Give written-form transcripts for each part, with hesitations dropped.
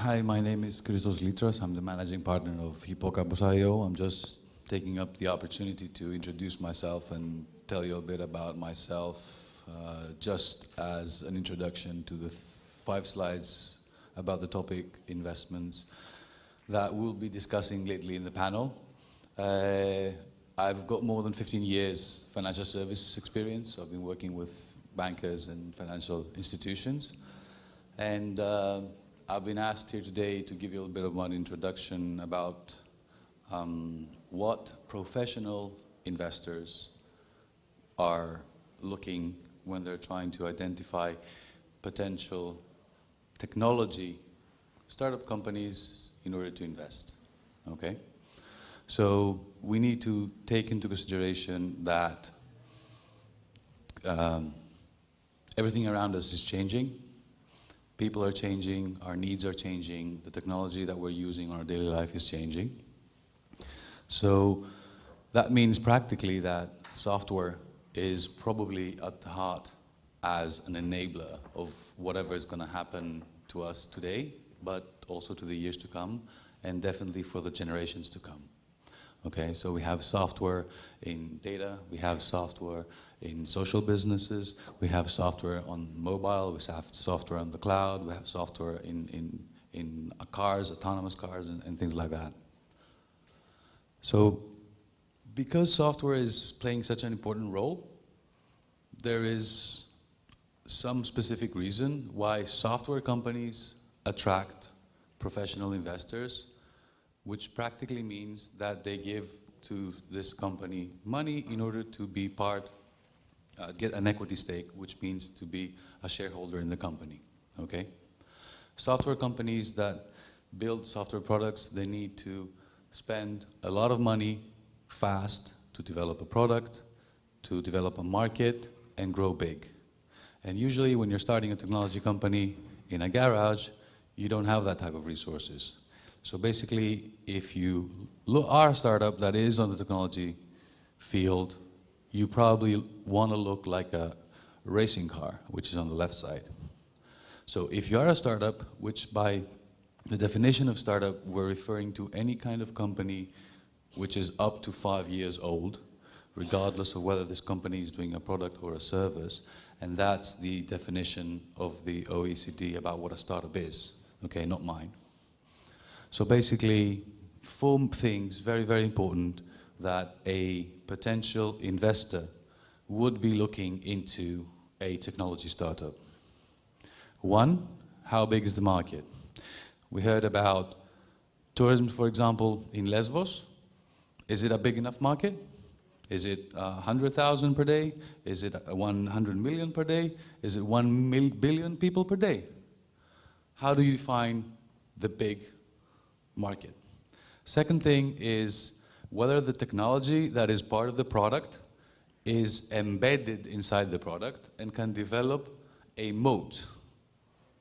Hi, my name is Christos Lytras. I'm the managing partner of Hippocampus.io. I'm just taking up the opportunity to introduce myself and tell you a bit about myself, just as an introduction to the 5 slides about the topic investments that we'll be discussing lately in the panel. I've got more than 15 years financial service experience. So I've been working with bankers and financial institutions. And I've been asked here today to give you a little bit of an introduction about what professional investors are looking when they're trying to identify potential technology startup companies in order to invest, okay? So we need to take into consideration that everything around us is changing. People are changing, our needs are changing, the technology that we're using in our daily life is changing. So that means practically that software is probably at the heart as an enabler of whatever is going to happen to us today, but also to the years to come, and definitely for the generations to come. Okay, so we have software in data, we have software in social businesses, we have software on mobile, we have software on the cloud, we have software in cars, autonomous cars, and things like that. So because software is playing such an important role, there is some specific reason why software companies attract professional investors, which practically means that they give to this company money in order to be part, get an equity stake, which means to be a shareholder in the company, okay? Software companies that build software products, they need to spend a lot of money fast to develop a product, to develop a market, and grow big. And usually when you're starting a technology company in a garage, you don't have that type of resources. So basically, if you are a startup that is on the technology field, you probably want to look like a racing car, which is on the left side. So if you are a startup, which by the definition of startup, we're referring to any kind of company which is up to 5 years old, regardless of whether this company is doing a product or a service, and that's the definition of the OECD about what a startup is, okay, not mine. So basically, 4 things, very, very important, that a potential investor would be looking into a technology startup. 1, how big is the market? We heard about tourism, for example, in Lesbos. Is it a big enough market? Is it 100,000 per day? Is it 100 million per day? Is it 1 billion people per day? How do you define the big market? Second thing is whether the technology that is part of the product is embedded inside the product and can develop a moat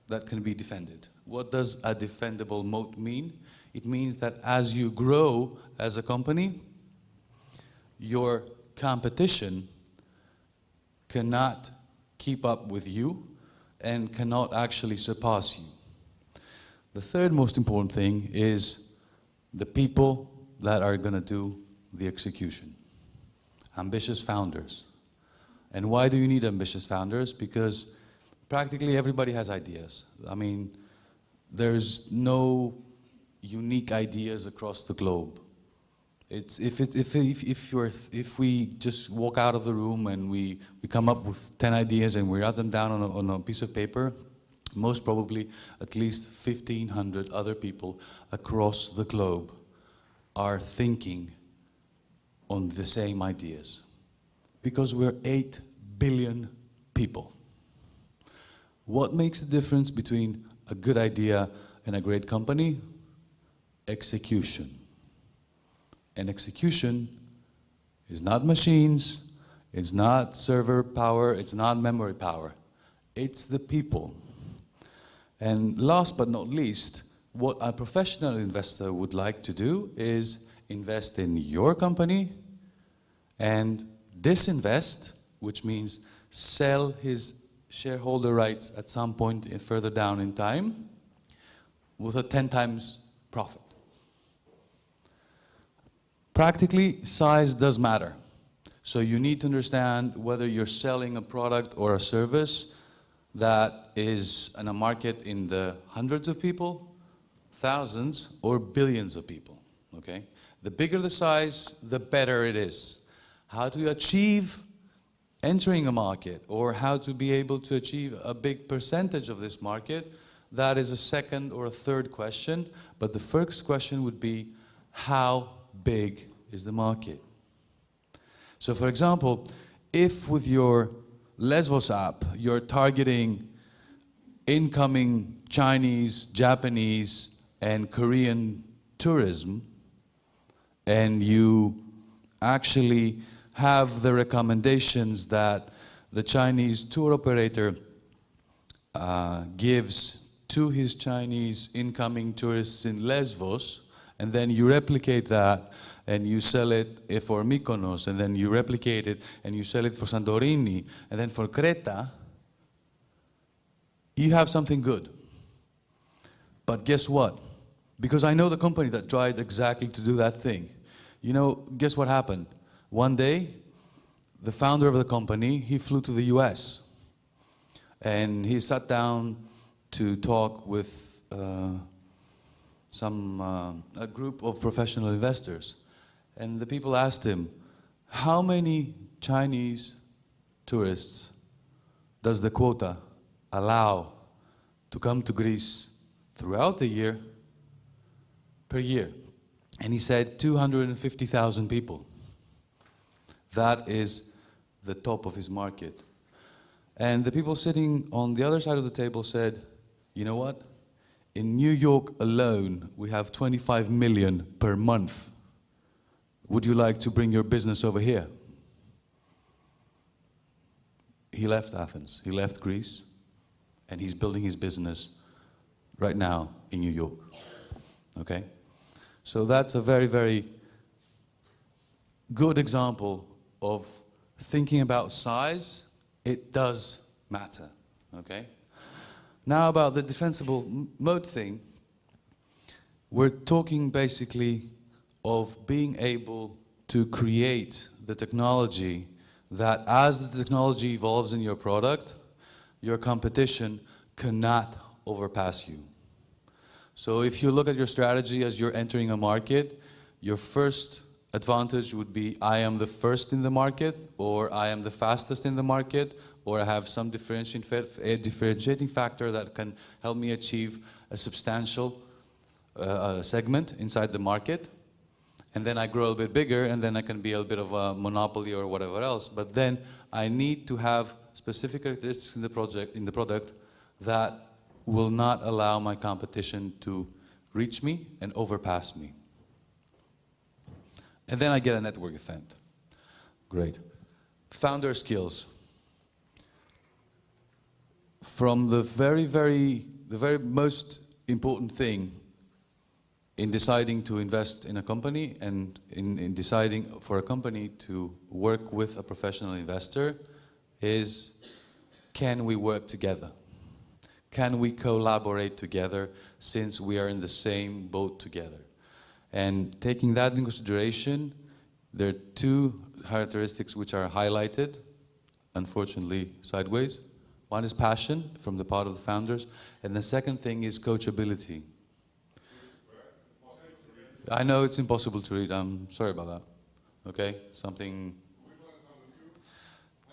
that can be defended. What does a defendable moat mean? It means that as you grow as a company, your competition cannot keep up with you and cannot actually surpass you. The third most important thing is the people that are going to do the execution. Ambitious founders. And why do you need ambitious founders? Because practically everybody has ideas. I mean, there's no unique ideas across the globe. It's if we just walk out of the room and we come up with 10 ideas and we write them down on a piece of paper, most probably at least 1,500 other people across the globe are thinking on the same ideas. Because we're 8 billion people. What makes the difference between a good idea and a great company? Execution. And execution is not machines, it's not server power, it's not memory power. It's the people. And last but not least, what a professional investor would like to do is invest in your company and disinvest, which means sell his shareholder rights at some point further down in time, with a 10 times profit. Practically, size does matter. So you need to understand whether you're selling a product or a service that is in a market in the hundreds of people, thousands, or billions of people, okay? The bigger the size, the better it is. How to achieve entering a market, or how to be able to achieve a big percentage of this market, that is a second or a third question. But the first question would be, how big is the market? So for example, if with your Lesvos app, you're targeting incoming Chinese, Japanese, and Korean tourism, and you actually have the recommendations that the Chinese tour operator gives to his Chinese incoming tourists in Lesvos, and then you replicate that and you sell it for Mykonos, and then you replicate it and you sell it for Santorini, and then for Creta, you have something good. But guess what? Because I know the company that tried exactly to do that thing. You know, guess what happened? One day, the founder of the company, he flew to the US, and he sat down to talk with a group of professional investors. And the people asked him, how many Chinese tourists does the quota allow to come to Greece throughout the year, per year? And he said 250,000 people. That is the top of his market. And the people sitting on the other side of the table said, you know what? In New York alone, we have 25 million per month. Would you like to bring your business over here? He left Athens, he left Greece, and he's building his business right now in New York. Okay? So that's a very, very good example of thinking about size. It does matter. Okay? Now about the defensible mode thing, we're talking basically of being able to create the technology that as the technology evolves in your product, your competition cannot overpass you. So if you look at your strategy as you're entering a market, your first advantage would be I am the first in the market, or I am the fastest in the market, or I have some differentiating factor that can help me achieve a substantial segment inside the market. And then I grow a little bit bigger, and then I can be a bit of a monopoly or whatever else. But then I need to have specific characteristics in the product that will not allow my competition to reach me and overpass me. And then I get a network effect. Great. Founder skills. From the very most important thing in deciding to invest in a company and in deciding for a company to work with a professional investor is, can we work together? Can we collaborate together since we are in the same boat together? And taking that into consideration, there are two characteristics which are highlighted, unfortunately sideways. One is passion from the part of the founders, and the second thing is coachability. I know it's impossible to read, I'm sorry about that. Okay, something.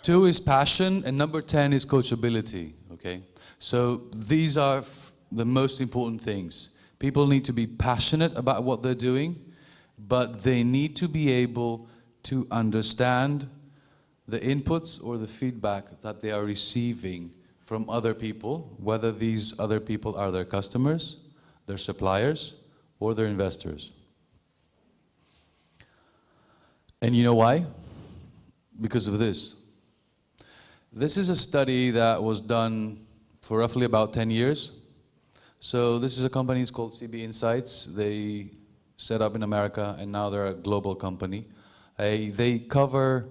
Two is passion, and number 10 is coachability, okay? So these are the most important things. People need to be passionate about what they're doing, but they need to be able to understand the inputs or the feedback that they are receiving from other people, whether these other people are their customers, their suppliers, or their investors. And you know why? Because of this. This is a study that was done for roughly about 10 years. So this is a company, it's called CB Insights. They set up in America, and now they're a global company. They cover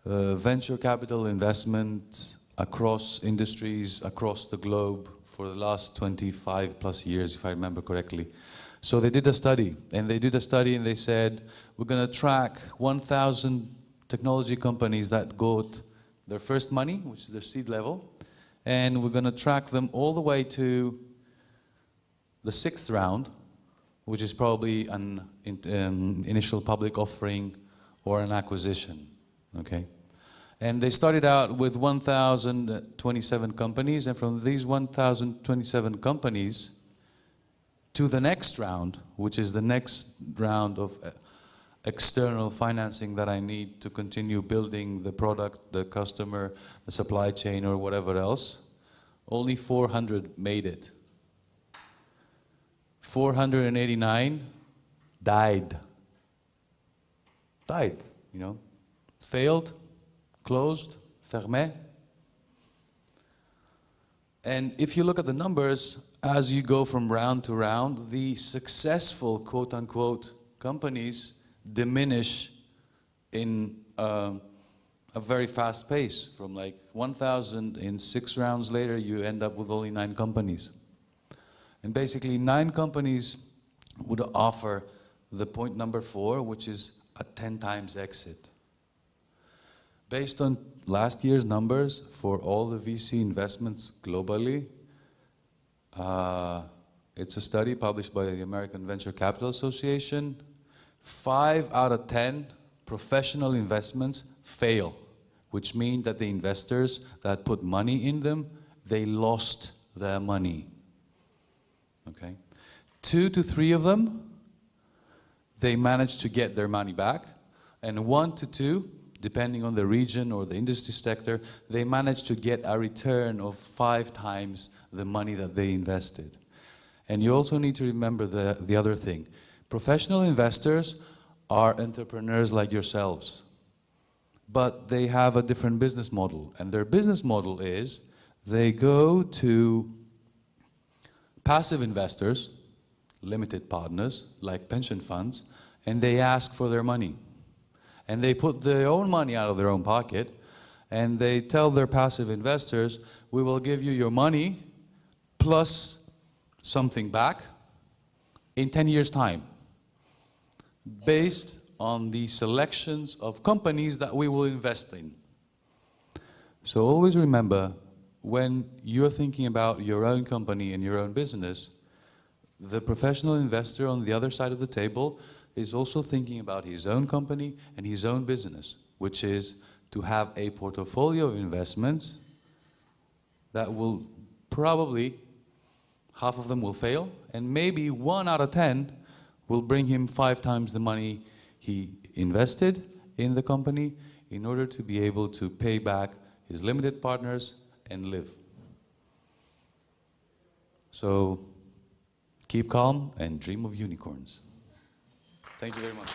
venture capital investment across industries, across the globe, for the last 25 plus years, if I remember correctly. So they did a study, and they said, we're going to track 1,000 technology companies that got their first money, which is their seed level, and we're going to track them all the way to the 6th round, which is probably an initial public offering or an acquisition, okay? And they started out with 1,027 companies, and from these 1,027 companies to the next round, which is the next round of external financing that I need to continue building the product, the customer, the supply chain, or whatever else, only 400 made it. 489 died. Died, you know, failed, closed, fermé. And if you look at the numbers, as you go from round to round, the successful, quote-unquote, companies diminish in a very fast pace. From like 1,000 in 6 rounds later, you end up with only 9 companies. And basically 9 companies would offer the point number 4, which is a 10 times exit. Based on last year's numbers for all the VC investments globally, it's a study published by the American Venture Capital Association. 5 out of 10 professional investments fail, which means that the investors that put money in them, they lost their money. Okay? 2 to 3 of them, they managed to get their money back, and 1 to 2, depending on the region or the industry sector, they managed to get a return of 5 times the money that they invested. And you also need to remember the other thing. Professional investors are entrepreneurs like yourselves, but they have a different business model. And their business model is they go to passive investors, limited partners, like pension funds, and they ask for their money. And they put their own money out of their own pocket, and they tell their passive investors, we will give you your money plus something back in 10 years' time, based on the selections of companies that we will invest in. So always remember, when you're thinking about your own company and your own business, the professional investor on the other side of the table is also thinking about his own company and his own business, which is to have a portfolio of investments that will probably, half of them will fail, and maybe 1 out of 10 will bring him 5 times the money he invested in the company in order to be able to pay back his limited partners and live. So keep calm and dream of unicorns. Thank you very much.